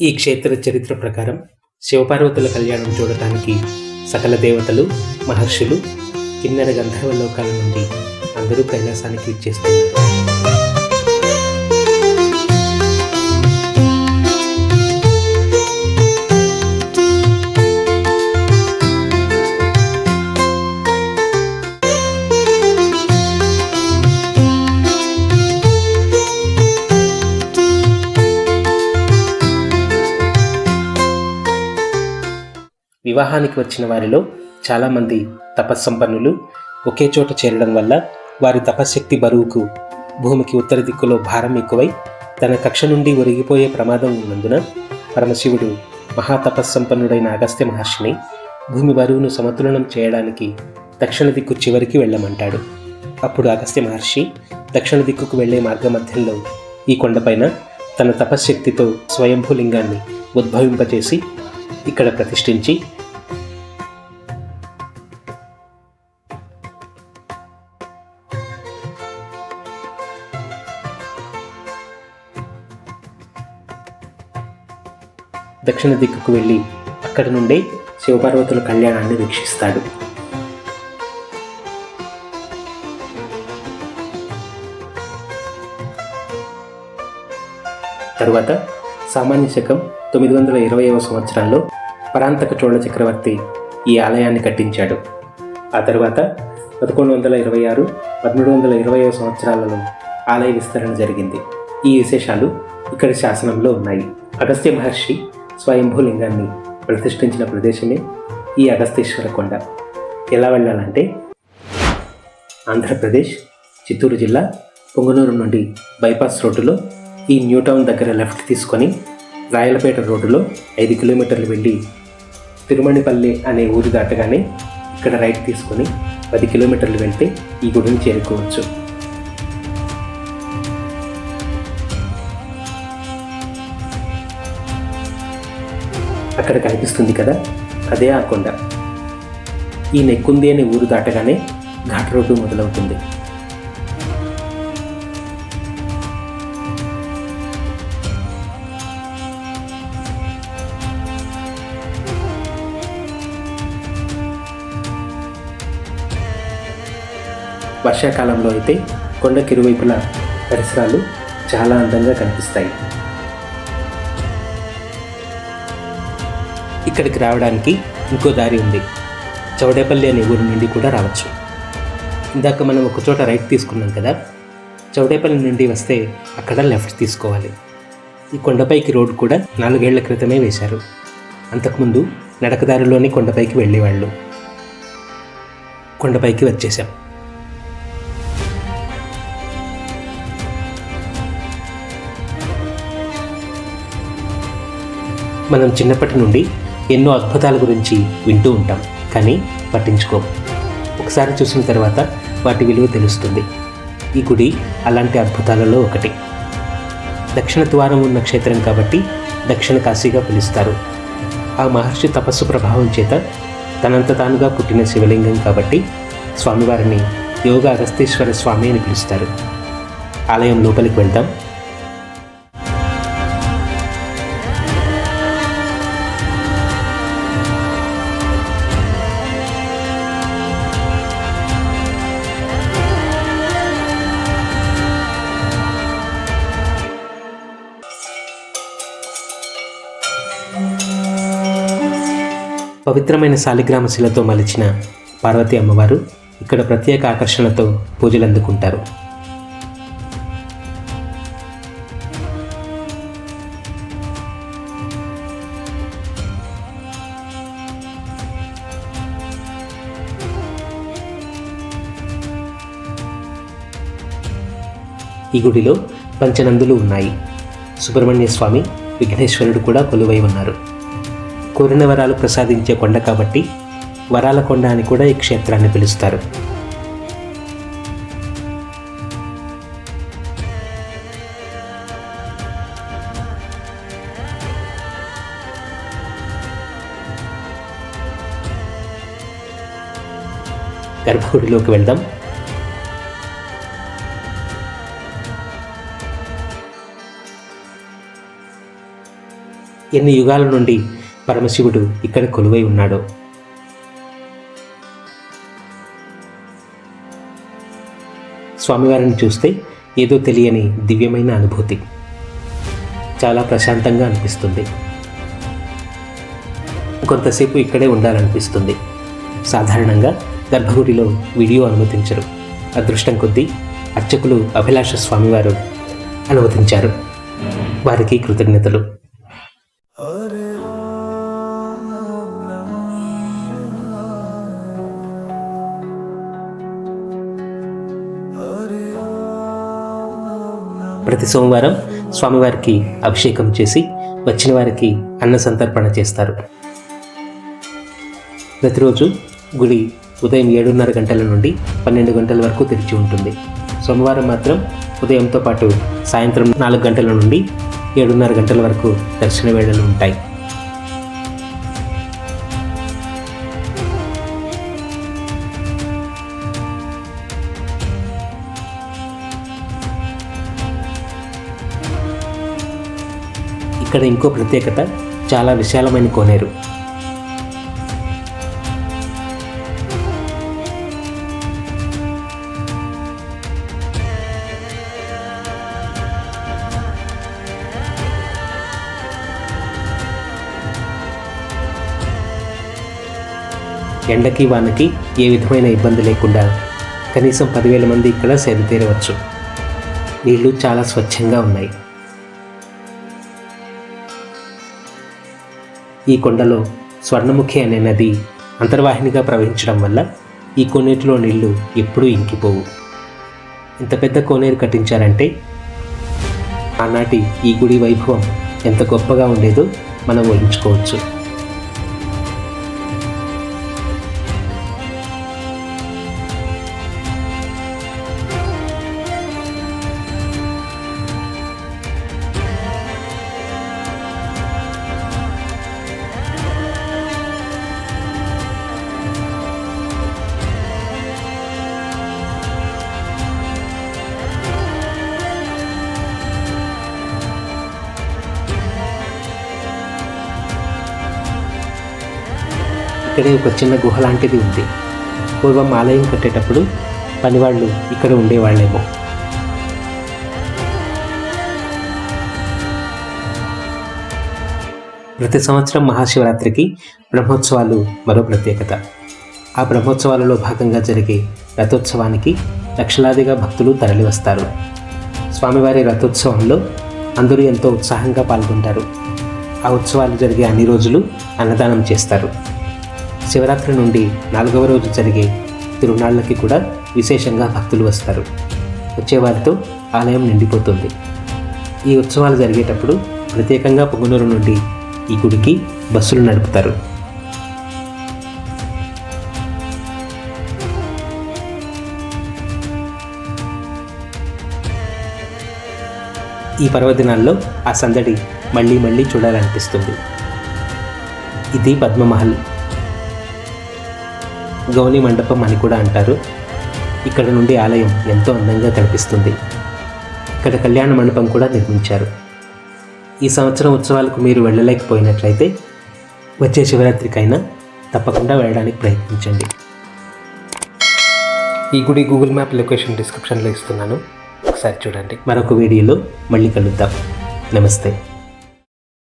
ఈ క్షేత్ర చరిత్ర ప్రకారం శివపార్వతుల కళ్యాణం చూడటానికి సకల దేవతలు, మహర్షులు, కిన్నెర గంధర్వ లోకాల నుండి అందరూ కైలాసానికి విచ్చేస్తున్నారు. వివాహానికి వచ్చిన వారిలో చాలామంది తపస్సంపన్నులు ఒకే చోట చేరడం వల్ల వారి తపశ్శక్తి బరువుకు భూమికి ఉత్తర దిక్కులో భారం ఎక్కువై తన కక్ష నుండి ఒరిగిపోయే ప్రమాదం ఉన్నందున పరమశివుడు మహాతపస్సంపన్నుడైన అగస్త్య మహర్షిని భూమి బరువును సమతులనం చేయడానికి దక్షిణ దిక్కు చివరికి వెళ్ళమంటాడు. అప్పుడు అగస్త్య మహర్షి దక్షిణ దిక్కుకు వెళ్లే మార్గమధ్యంలో ఈ కొండపైన తన తపశ్శక్తితో స్వయంభూలింగాన్ని ఉద్భవింపచేసి ఇక్కడ ప్రతిష్ఠించి దక్షిణ దిక్కుకు వెళ్ళి అక్కడి నుండే శివపార్వతుల కళ్యాణాన్ని వీక్షిస్తాడు. తరువాత సామాన్య శకం 920వ సంవత్సరంలో పరాంతక చోళ చక్రవర్తి ఈ ఆలయాన్ని కట్టించాడు. ఆ తరువాత 1126, 1320వ సంవత్సరాలలో ఆలయ విస్తరణ జరిగింది. ఈ విశేషాలు ఇక్కడి శాసనంలో ఉన్నాయి. అగస్త్య మహర్షి స్వయంభూలింగాన్ని ప్రతిష్ఠించిన ప్రదేశమే ఈ అగస్తేశ్వర కొండ. ఎలా వెళ్ళాలంటే ఆంధ్రప్రదేశ్ చిత్తూరు జిల్లా పొంగనూరు నుండి బైపాస్ రోడ్డులో ఈ న్యూ టౌన్ దగ్గర లెఫ్ట్ తీసుకొని రాయలపేట రోడ్డులో 5 కిలోమీటర్లు వెళ్ళి తిరుమణిపల్లి అనే ఊరు దాటగానే ఇక్కడ రైట్ తీసుకొని 10 కిలోమీటర్లు వెళ్తే ఈ గుడిని చేరుకోవచ్చు. అక్కడ కనిపిస్తుంది కదా, అదే ఆ కొండ. ఈ నెక్కుంది అనే ఊరు దాటగానే ఘాట్ రోడ్డు మొదలవుతుంది. వర్షాకాలంలో అయితే కొండకి ఇరువైపులా పరిసరాలు చాలా అందంగా కనిపిస్తాయి. ఇక్కడికి రావడానికి ఇంకో దారి ఉంది. చౌడేపల్లి అనే ఊరి నుండి కూడా రావచ్చు. ఇందాక మనం ఒక చోట రైట్ తీసుకున్నాం కదా, చౌడేపల్లి నుండి వస్తే అక్కడ లెఫ్ట్ తీసుకోవాలి. ఈ కొండపైకి రోడ్డు కూడా 4 ఏళ్ల క్రితమే వేశారు. అంతకుముందు నడకదారిలోని కొండపైకి వెళ్ళేవాళ్ళు. కొండపైకి వచ్చేసాం. మనం చిన్నప్పటి నుండి ఎన్నో అద్భుతాల గురించి వింటూ ఉంటాం, కానీ పట్టించుకోం. ఒకసారి చూసిన తర్వాత వాటి విలువ తెలుస్తుంది. ఈ గుడి అలాంటి అద్భుతాలలో ఒకటి. దక్షిణ ద్వారం ఉన్న క్షేత్రం కాబట్టి దక్షిణ కాశీగా పిలుస్తారు. ఆ మహర్షి తపస్సు ప్రభావం చేత తనంత తానుగా పుట్టిన శివలింగం కాబట్టి స్వామివారిని యోగ అగస్తేశ్వర స్వామి అని పిలుస్తారు. ఆలయం లోపలికి వెళ్దాం. పవిత్రమైన శాలిగ్రామ శిలతో మలిచిన పార్వతీ అమ్మవారు ఇక్కడ ప్రత్యేక ఆకర్షణతో పూజలు అందుకుంటారు. ఈ గుడిలో పంచనందులు ఉన్నాయి. సుబ్రహ్మణ్య స్వామి, విఘ్నేశ్వరుడు కూడా కొలువై ఉన్నారు. కోరిన వరాలు ప్రసాదించే కొండ కాబట్టి వరాల కొండ అని కూడా ఈ క్షేత్రాన్ని పిలుస్తారు. గర్భగుడిలోకి వెళ్దాం. ఎన్ని యుగాల నుండి పరమశివుడు ఇక్కడ కొలువై ఉన్నాడో. స్వామివారిని చూస్తే ఏదో తెలియని దివ్యమైన అనుభూతి, చాలా ప్రశాంతంగా అనిపిస్తుంది. కొంతసేపు ఇక్కడే ఉండాలనిపిస్తుంది. సాధారణంగా గర్భగుడిలో వీడియో అనుమతించరు. అదృష్టం కొద్దీ అర్చకులు అభిలాష స్వామివారు అనుమతించారు. వారికి కృతజ్ఞతలు. ప్రతి సోమవారం స్వామివారికి అభిషేకం చేసి వచ్చిన వారికి అన్న సంతర్పణ చేస్తారు. ప్రతిరోజు గుడి ఉదయం 7:30 గంటల నుండి 12 గంటల వరకు తెరిచి ఉంటుంది. సోమవారం మాత్రం ఉదయంతో పాటు సాయంత్రం 4 గంటల నుండి 7:30 గంటల వరకు దర్శన వేళలు ఉంటాయి. ఇక్కడ ఇంకో ప్రత్యేకత, చాలా విశాలమైన కోనేరు. ఎండకి వానకి ఏ విధమైన ఇబ్బంది లేకుండా కనీసం 10,000 మంది ఇక్కడ సేద తీరవచ్చు. నీళ్లు చాలా స్వచ్ఛంగా ఉన్నాయి. ఈ కొండలో స్వర్ణముఖి అనే నది అంతర్వాహినిగా ప్రవహించడం వల్ల ఈ కోనేటిలో నీళ్లు ఎప్పుడూ ఇంకిపోవు. ఇంత పెద్ద కోనేరు కట్టించారంటే ఆనాటి ఈ గుడి వైభవం ఎంత గొప్పగా ఉండేదో మనం ఊహించుకోవచ్చు. ఇక్కడే ఒక చిన్న గుహ లాంటిది ఉంది. పూర్వం ఆలయం కట్టేటప్పుడు పనివాళ్ళు ఇక్కడ ఉండేవాళ్ళేమో. ప్రతి సంవత్సరం మహాశివరాత్రికి బ్రహ్మోత్సవాలు మరో ప్రత్యేకత. ఆ బ్రహ్మోత్సవాలలో భాగంగా జరిగే రథోత్సవానికి లక్షలాదిగా భక్తులు తరలివస్తారు. స్వామివారి రథోత్సవంలో అందరూ ఎంతో ఉత్సాహంగా పాల్గొంటారు. ఆ ఉత్సవాలు జరిగే అన్ని రోజులు అన్నదానం చేస్తారు. శివరాత్రి నుండి 4వ రోజు జరిగే తిరునాళ్ళకి కూడా విశేషంగా భక్తులు వస్తారు. వచ్చేవారితో ఆలయం నిండిపోతుంది. ఈ ఉత్సవాలు జరిగేటప్పుడు ప్రత్యేకంగా పొంగనూరు నుండి ఈ గుడికి బస్సులు నడుపుతారు. ఈ పర్వదినాల్లో ఆ సందడి మళ్ళీ మళ్ళీ చూడాలనిపిస్తుంది. ఇది పద్మమహల్, గౌని మండపం అని కూడా అంటారు. ఇక్కడ నుండి ఆలయం ఎంతో అందంగా కనిపిస్తుంది. ఇక్కడ కళ్యాణ మండపం కూడా నిర్మించారు. ఈ సంవత్సరం ఉత్సవాలకు మీరు వెళ్ళలేకపోయినట్లయితే వచ్చే శివరాత్రికైనా తప్పకుండా వెళ్ళడానికి ప్రయత్నించండి. ఈ గుడి గూగుల్ మ్యాప్ లొకేషన్ డిస్క్రిప్షన్లో ఇస్తున్నాను, ఒకసారి చూడండి. మరొక వీడియోలో మళ్ళీ కలుద్దాం. నమస్తే.